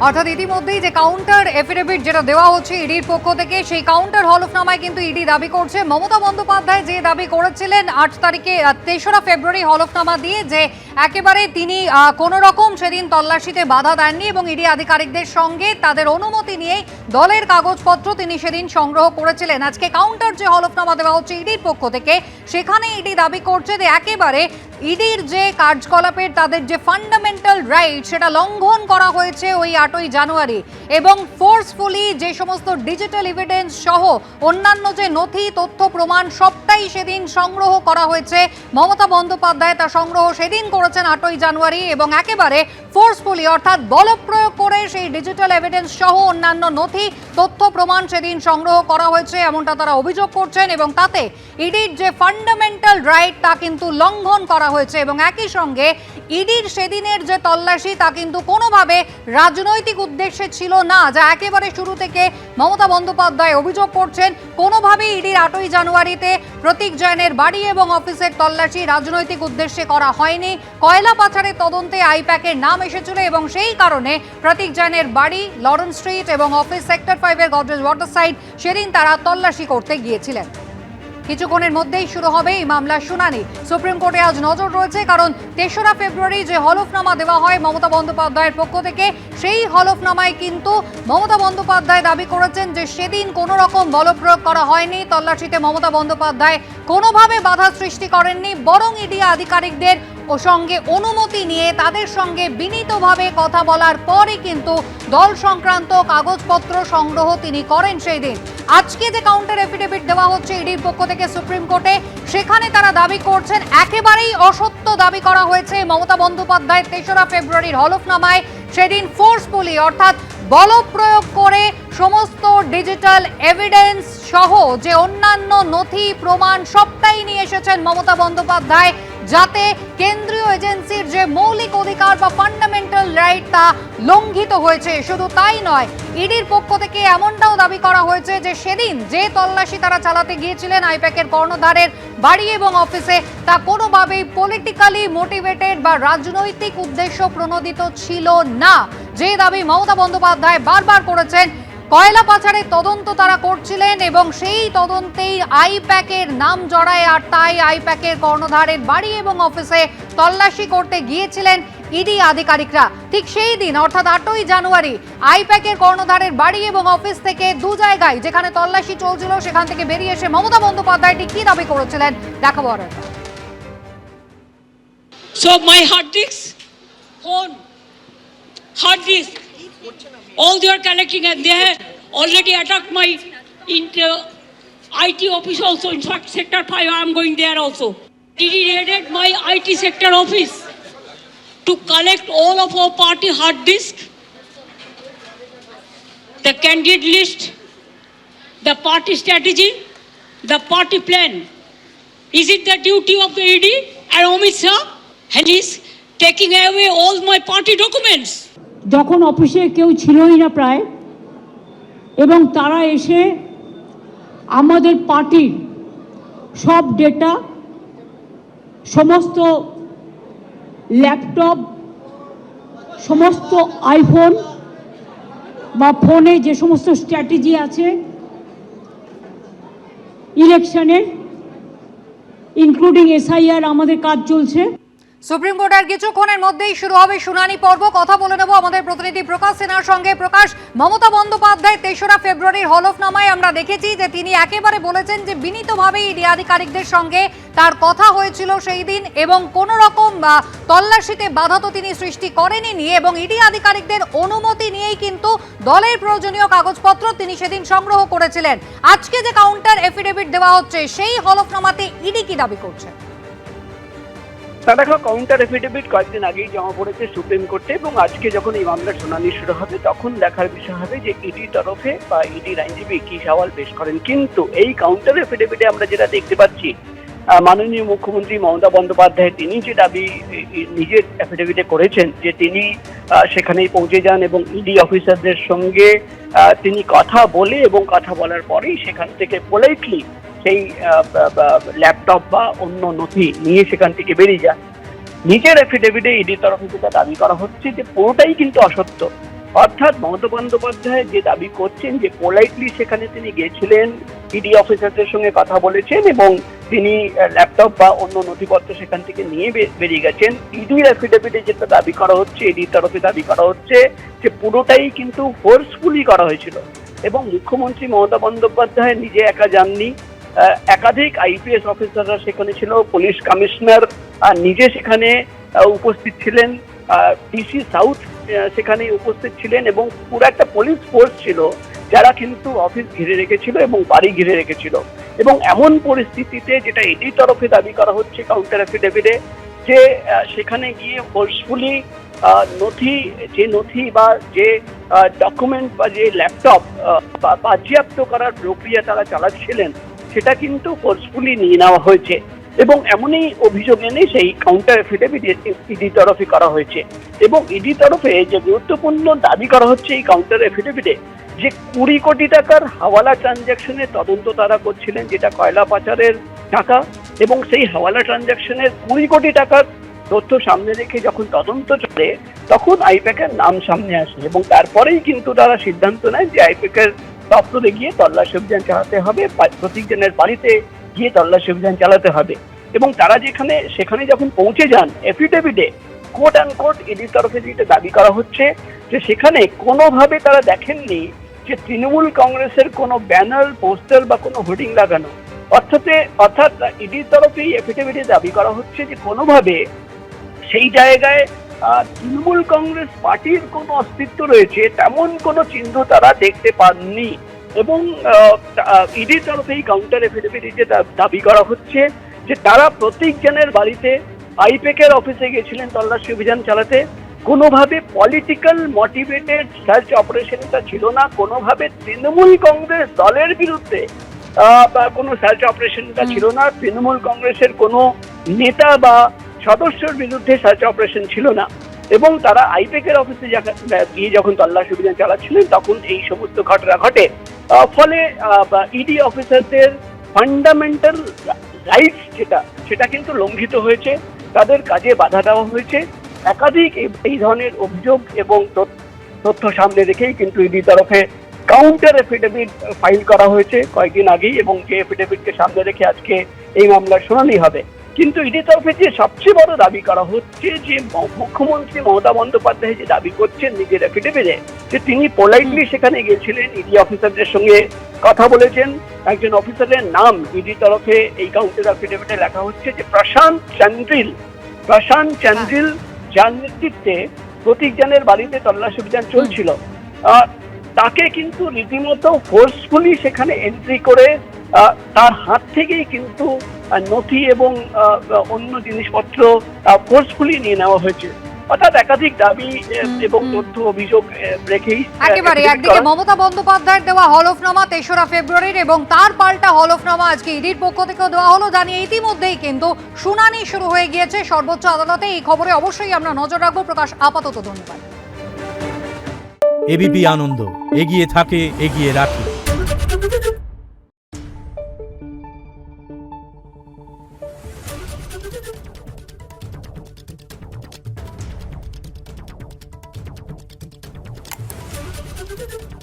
অর্থাৎ ইতিমধ্যেই যে কাউন্টার এফিডেভিট যেটা দেওয়া হচ্ছে ইডির পক্ষ থেকে, সেই কাউন্টার হলফনামায় কিন্তু ইডি দাবি করছে মমতা বন্দ্যোপাধ্যায় যে দাবি করেছিলেন 8 তারিখে 3রা ফেব্রুয়ারি হলফনামা দিয়ে, যে একেবারে তিনি কোনো রকম সেদিন তল্লাশিতে বাধা দেননি এবং ইডি আধিকারিকদের সঙ্গে তাদের অনুমতি নিয়ে দলের কাগজপত্র তিনি সেদিন সংগ্রহ করেছিলেন। আজকে কাউন্টার যে হলফনামা দেওয়া হচ্ছে ইডির পক্ষ থেকে, সেখানে ইডি দাবি করছে যে একেবারে ইডির যে কার্যকলাপের তাদের যে ফান্ডামেন্টাল রাইট সেটা লঙ্ঘন করা হয়েছে ওই 8ই জানুয়ারি, এবং ফোর্সফুলি যে সমস্ত ডিজিটাল এভিডেন্স সহ অন্যান্য যে নথি তথ্য প্রমাণ সবটাই সেদিন সংগ্রহ করা হয়েছে। মমতা বন্দ্যোপাধ্যায় তা সংগ্রহ সেদিন করেছেন 8ই জানুয়ারি, এবং একেবারে ফোর্সফুলি অর্থাৎ বলপ্রয়োগ করে সেই ডিজিটাল এভিডেন্স সহ অন্যান্য নথি তথ্য প্রমাণ সেদিন সংগ্রহ করা হয়েছে এমনটা তারা অভিযোগ করছেন, এবং তাতে ইডির যে ফান্ডামেন্টাল রাইট তা কিন্তু লঙ্ঘন করা হয়েছে। এবং একই সঙ্গে ইডির সেদিনের যে তল্লাশি তা কিন্তু কোনোভাবে রাজনৈতিক উদ্দেশ্যে ছিল না, যা একেবারে শুরু থেকে মমতা বন্দ্যোপাধ্যায় অভিযোগ করছেন। কোনোভাবেই ইডির 8ই জানুয়ারিতে প্রতীক জৈনের বাড়ি এবং অফিসের তল্লাশি রাজনৈতিক উদ্দেশ্যে করা হয়নি। কয়লা পাচারের তদন্তে আইপ্যাকের নাম এসেছিল এবং সেই কারণে প্রতীক জৈনের বাড়ি, লরেন্স স্ট্রিট এবং অফিস সেক্টর 5-এর গডরেজ ওয়াটার সাইড সেদিন তারা তল্লাশি করতে গিয়েছিলেন। কিছুক্ষণের মধ্যেই শুরু হবে এই মামলার শুনানি। সুপ্রিম কোর্টে আজ নজর রয়েছে, কারণ 3রা ফেব্রুয়ারি যে হলফনামা দেওয়া হয় মমতা বন্দ্যোপাধ্যায়ের পক্ষ থেকে, সেই হলফনামায় কিন্তু মমতা বন্দ্যোপাধ্যায় দাবি করেছেন যে সেদিন কোনো রকম বলপ্রয়োগ করা হয়নি, তল্লাশিতে মমতা বন্দ্যোপাধ্যায় কোনোভাবে বাধা সৃষ্টি করেননি, বরং ইডি আধিকারিকদের সঙ্গে অনুমতি নিয়ে তাদের সঙ্গে বিনীতভাবে কথা বলার পরই কিন্তু দল সংক্রান্ত কাগজপত্র সংগ্রহ তিনি করেন সেই দিন। আজকে যে কাউন্টার এফিডেভিট দেওয়া হচ্ছে ইডির পক্ষ থেকে সুপ্রিম কোর্টে, সেখানে তারা দাবি করছেন একেবারেই অসত্য দাবি করা হয়েছে মমতা বন্দ্যোপাধ্যায় 3রা ফেব্রুয়ারির হলফনামায় সেদিন ফোর্সফুলি অর্থাৎ বলপ্রয়োগ করে সমস্ত ডিজিটাল এভিডেন্স সহ যে অন্যান্য নথি প্রমাণ সবটাই নিয়ে এসেছেন মমতা বন্দ্যোপাধ্যায়, যাতে কেন্দ্রীয় এজেন্সির যে মৌলিক অধিকার বা ফান্ডামেন্টাল রাইট তা লঙ্ঘিত হয়েছে। শুধু তাই নয়, ইডির পক্ষ থেকে এমনটাও দাবি করা হয়েছে যে সেদিন যে তল্লাশি তারা চালাতে গিয়েছিলেন আইপ্যাকের কর্ণধারের বাড়ি এবং অফিসে, তা কোনোভাবেই পলিটিক্যালি মোটিভেটেড বা রাজনৈতিক উদ্দেশ্য প্রণোদিত ছিল না, যে দাবি মমতা বন্দ্যোপাধ্যায় বারবার করেছেন। কয়লা পাচারের তদন্ত তারা করছিলেন এবং সেই তদন্তেই আইপ্যাকের নাম জড়ায়, আর তাই আইপ্যাকের কর্ণধারের বাড়ি এবং অফিসে তল্লাশি করতে গিয়েছিলেন ইডি আধিকারিকরা। ঠিক সেই দিন অর্থাৎ 8ই জানুয়ারি আইপ্যাকের কর্ণধারের বাড়ি এবং অফিস থেকে দু জায়গায় যেখানে তল্লাশি চলছিল সেখান থেকে বেরিয়ে এসে মমতা বন্দ্যোপাধ্যায় কি দাবি করেছিলেন দেখাবো। So my hard disk, phone, hard disk, all they are collecting, and they have already attacked my IT office also. In fact, sector 5, I am going there also. They raided my IT sector office to collect all of our party hard disk, the candidate list, the party strategy, the party plan. Is it the duty of the ED and Amit Shah? And he's taking away all my party documents. যখন অফিসে কেউ ছিলই না প্রায়, এবং তারা এসে আমাদের পার্টির সব ডেটা, সমস্ত ল্যাপটপ, সমস্ত আইফোন বা ফোনে যে সমস্ত স্ট্র্যাটেজি আছে ইলেকশনের, ইনক্লুডিং SIR, আমাদের কাজ চলছে। সুপ্রিম কোর্টের কিছুক্ষণের মধ্যেই শুরু হবে শুনানি পর্ব। কথা বলে নেব আমাদের প্রতিনিধি প্রকাশ সিনহার সঙ্গে। প্রকাশ, মমতা বন্দ্যোপাধ্যায় 3রা ফেব্রুয়ারির হলফনামায় আমরা দেখেছি যে তিনি একেবারে বলেছেন যে বিনীতভাবে ইডি আধিকারিকদের সঙ্গে তার কথা হয়েছিল সেই দিন, এবং কোন রকম তল্লাশিতে বাধা তো তিনি সৃষ্টি করেননি, এবং ইডি আধিকারিকদের অনুমতি নিয়েই কিন্তু দলের প্রয়োজনীয় কাগজপত্র তিনি সেদিন সংগ্রহ করেছিলেন। আজকে যে কাউন্টার এফিডেভিট দেওয়া হচ্ছে সেই হলফনামাতে ইডি কি দাবি করছে? দেখো, কাউন্টার এফিডেভিট কয়েকদিন আগেই জমা পড়েছে সুপ্রিম কোর্টে, এবং আজকে যখন এই মামলার শুনানি শুরু হবে তখন দেখার বিষয় হবে যে ইডির তরফে বা ইডির আইনজীবী কি সওয়াল পেশ করেন। কিন্তু এই কাউন্টার এফিডেভিটে আমরা যেটা দেখতে পাচ্ছি, মাননীয় মুখ্যমন্ত্রী মমতা বন্দ্যোপাধ্যায় তিনি যে দাবি নিজের এফিডেভিটে করেছেন যে তিনি সেখানেই পৌঁছে যান এবং ইডি অফিসারদের সঙ্গে তিনি কথা বলে এবং কথা বলার পরেই সেখান থেকে পোলাইটলি সেই ল্যাপটপ বা অন্য নথি নিয়ে সেখান থেকে বেরিয়ে যান। নিজের এফিডেভিটে ইডির তরফে যেটা দাবি করা হচ্ছে যে পুরোটাই কিন্তু অসত্য। অর্থাৎ মমতা বন্দ্যোপাধ্যায় যে দাবি করছেন যে পোলাইটলি সেখানে তিনি গেছিলেন, ইডি অফিসারদের সঙ্গে কথা বলেছেন এবং তিনি ল্যাপটপ বা অন্য নথিপত্র সেখান থেকে নিয়ে বেরিয়ে গেছেন। ইডির অ্যাফিডেভিটে যেটা দাবি করা হচ্ছে, ইডির তরফে দাবি করা হচ্ছে যে পুরোটাই কিন্তু ফোর্সফুলি করা হয়েছিল এবং মুখ্যমন্ত্রী মমতা বন্দ্যোপাধ্যায় নিজে একা যাননি, একাধিক আইপিএস অফিসাররা সেখানে ছিল, পুলিশ কমিশনার নিজে সেখানে উপস্থিত ছিলেন, ডিসি সাউথ সেখানে উপস্থিত ছিলেন এবং পুরো একটা পুলিশ ফোর্স ছিল যারা কিন্তু অফিস ঘিরে রেখেছিল এবং বাড়ি ঘিরে রেখেছিল। এবং এমন পরিস্থিতিতে যেটা ইডির তরফে দাবি করা হচ্ছে কাউন্টার অ্যাফিডেভিটে, যে সেখানে গিয়ে ফোর্সফুলি নথি বা যে ডকুমেন্ট বা যে ল্যাপটপ বাজেয়াপ্ত করার প্রক্রিয়া তারা চালাচ্ছিলেন সেটা কিন্তু ফোর্সফুলি নিয়ে নেওয়া হয়েছে এবং এমনই অভিযোগ এনে সেই কাউন্টার অ্যাফিডেভিট ইডি তরফে করা হয়েছে। এবং ইডি তরফে যে গুরুত্বপূর্ণ দাবি করা হচ্ছে এই কাউন্টার অ্যাফিডেভিটে, যে 20 কোটি টাকার হাওয়ালা ট্রানজ্যাকশনের তদন্ত তারা করছিলেন, যেটা কয়লা পাচারের টাকা, এবং সেই হাওয়ালা ট্রানজ্যাকশনের 20 কোটি টাকার তথ্য সামনে রেখে যখন তদন্ত চলে তখন আইপ্যাকের নাম সামনে আসে এবং তারপরেই কিন্তু তারা সিদ্ধান্ত নেয় যে আইপ্যাকের দপ্তরে গিয়ে তল্লাশি অভিযান চালাতে হবে, প্রত্যেকজনের বাড়িতে গিয়ে তল্লাশি অভিযান চালাতে হবে। এবং তারা সেখানে যখন পৌঁছে যান, এফিডেভিটে কোট অ্যান্ড কোট ইডির তরফে যেটা দাবি করা হচ্ছে যে সেখানে কোনোভাবে তারা দেখেননি যে তৃণমূল কংগ্রেসের কোনো ব্যানার, পোস্টার বা কোনো হোর্ডিং লাগানো। অর্থাৎ ইডির তরফে এফিডেভিটে দাবি করা হচ্ছে যে কোনোভাবে সেই জায়গায় তৃণমূল কংগ্রেস পার্টির কোনো অস্তিত্ব রয়েছে তেমন কোনো চিহ্ন তারা দেখতে পাননি। এবং ইডির তরফে এই কাউন্টার এফিডেভিটে যে দাবি করা হচ্ছে যে তারা প্রত্যেকজনের বাড়িতে আইপ্যাকের অফিসে গেছিলেন তল্লাশি অভিযান চালাতে, কোনোভাবে পলিটিক্যাল মোটিভেটেড সার্চ অপারেশনটা ছিল না, কোনোভাবে তৃণমূল কংগ্রেস দলের বিরুদ্ধে কোনো সার্চ অপারেশনটা ছিল না, তৃণমূল কংগ্রেসের কোনো নেতা বা সদস্যর বিরুদ্ধে সার্চ অপারেশন ছিল না। এবং তারা আইপ্যাকের অফিসে গিয়ে যখন তল্লাশি অভিযান চালাচ্ছিলেন তখন এই সমস্ত ঘটনা ঘটে। ফলে ইডি অফিসারদের ফান্ডামেন্টাল রাইটস সেটা কিন্তু লঙ্ঘিত হয়েছে, তাদের কাজে বাধা দেওয়া হয়েছে। একাধিক এই ধরনের অভিযোগ এবং তথ্য সামনে রেখেই কিন্তু ইডি তরফে কাউন্টার এফিডেভিট ফাইল করা হয়েছে কয়েকদিন আগেই এবং যে এফিডেভিটকে সামনে রেখে আজকে এই মামলার শুনানি হবে। কিন্তু ইডি তরফে যে সবচেয়ে বড় দাবি করা হচ্ছে যে মুখ্যমন্ত্রী মমতা বন্দ্যোপাধ্যায় যে দাবি করছেন নিজের এফিডেভিটে যে তিনি পোলাইটলি সেখানে গেছিলেন, ইডি অফিসারদের সঙ্গে কথা বলেছেন। একজন অফিসারের নাম ইডি তরফে এই কাউন্টার এফিডেভিটে লেখা হচ্ছে যে প্রশান্ত চন্দ্রিল, যার নেতৃত্বে প্রতীকজনের বাড়িতে তল্লাশি অভিযান চলছিল, তাকে কিন্তু রীতিমতো ফোর্সফুলি সেখানে এন্ট্রি করে তার হাত থেকেই কিন্তু নথি এবং অন্য জিনিসপত্র ফোর্সফুলি নিয়ে নেওয়া হয়েছে। অর্থাৎ একাধিক দাবি এবং তথ্য অভিযোগ রেখেই একেবারে একদিকে মমতা বন্দ্যোপাধ্যায়ের দেওয়া হলফনামা 3রা ফেব্রুয়ারির এবং তার পাল্টা হলফনামা আজকে ইডির পক্ষ থেকেও দেওয়া হলো, জানিয়ে ইতিমধ্যেই কিন্তু শুনানি শুরু হয়ে গিয়েছে সর্বোচ্চ আদালতে। এই খবরে অবশ্যই আমরা নজর রাখবো। প্রকাশ, আপাতত ধন্যবাদ। এবিপি আনন্দ, এগিয়ে থাকে, এগিয়ে রাখে। Thank you.